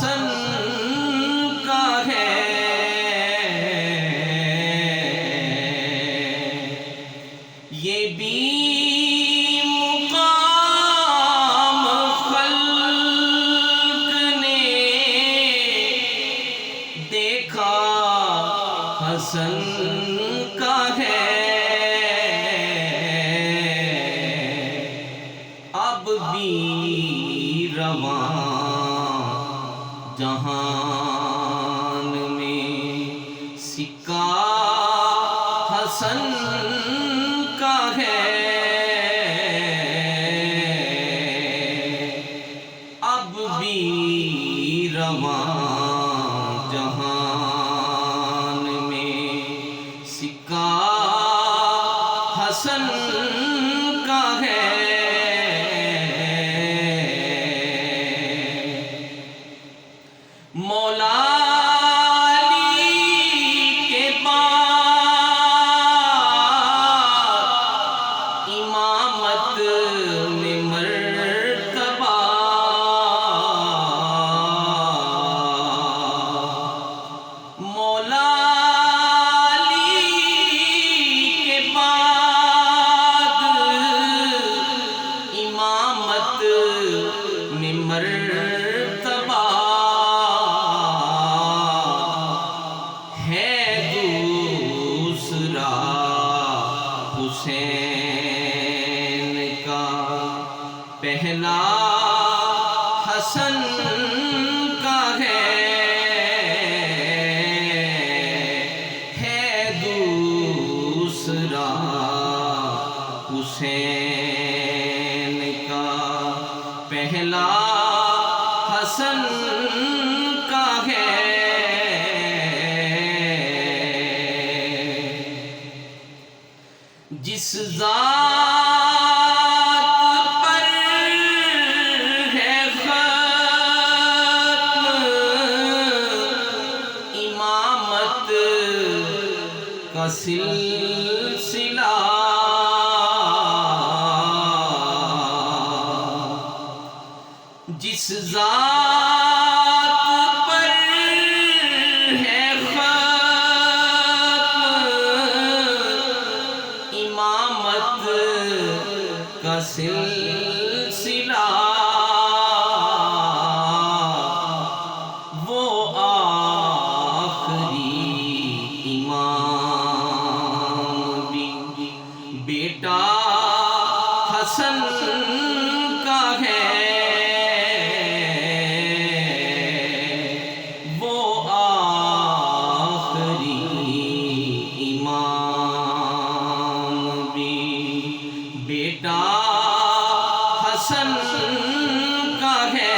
حسن کا ہے، یہ بھی مقام خلق نے دیکھا حسن کا ہے، اب بھی رواں جہان میں سکہ حسن کا ہے، اب بھی رواں جہان میں سکہ حسن کا ہے۔ مولا علی کے بعد امامت میں مرتبہ، مولا علی کے بعد امامت میں مرتبہ ہے، دوسرا حسین کا پہلا حسن کا ہے، دوسرا حسین کا پہلا حسن کا ہے۔ جس ذات پر ہے ختم امامت کا سلسلہ، جس ذات پر ہے ختم امامت کا سلسلہ، وہ آخری امام بھی بیٹا حسن کا ہے، وہ آخری امام بھی بیٹا حسن کا ہے۔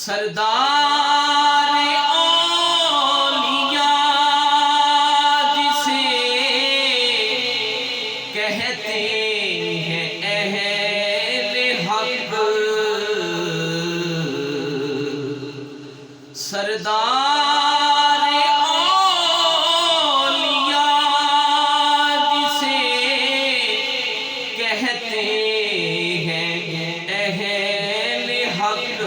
سردار اولیاء جسے کہتے ہیں اہل حق، سردار اولیاء جسے کہتے ہیں اہل حق،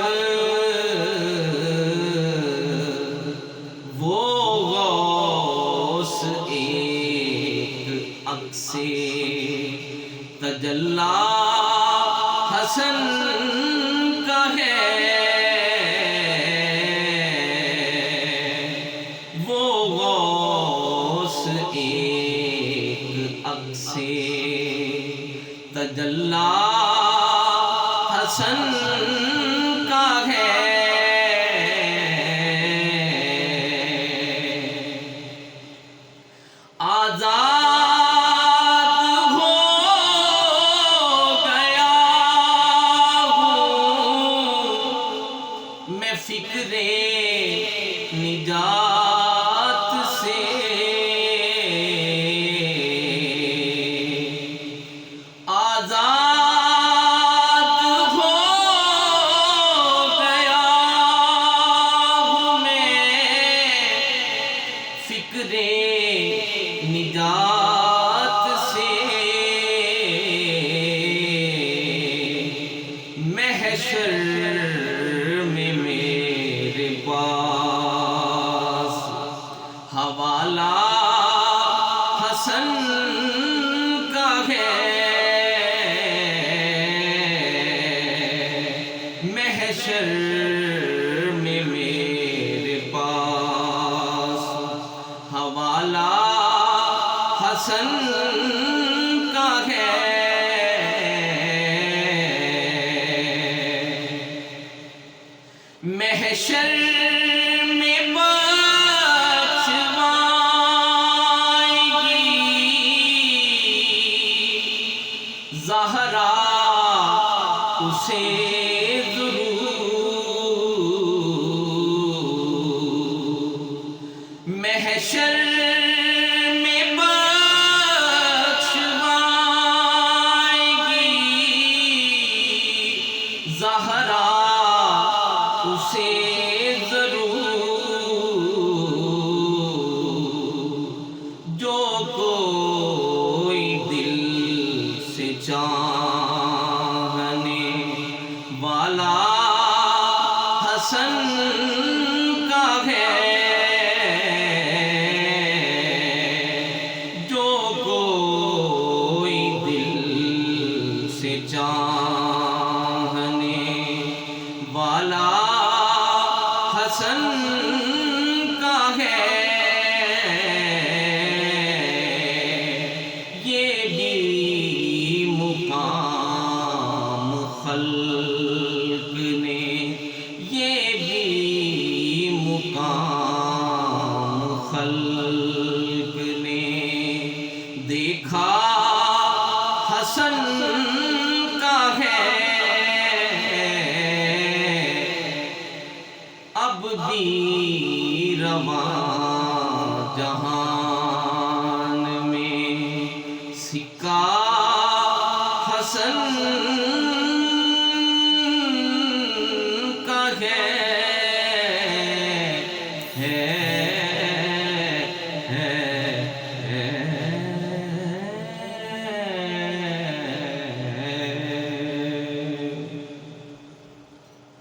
وہ غوث ایک عکس تجلی حسن کا ہے، وہ غوث ایک عکس تجلی حسن کا ہے۔ آزاد ہو گیا ہوں میں فکر نجات سے، آزاد ہو محشر میں میرے پاس حوالہ حسن کا ہے، محشر میں میرے پاس حوالہ حسن کا ہے، محشر میں بچھوائے گی زہرا اسے ضرور، محشر میں بچھوائے گی زہرا اسے ضرور، جو کوئی دل سے چاہنے والا حسن کا ہے، جو کوئی دل سے چاہنے والا حسن کا ہے، یہ بھی مقام خلق نے، یہ بھی مقام خلق نے دیکھا حسن کا ہے، اب بھی رواں جہاں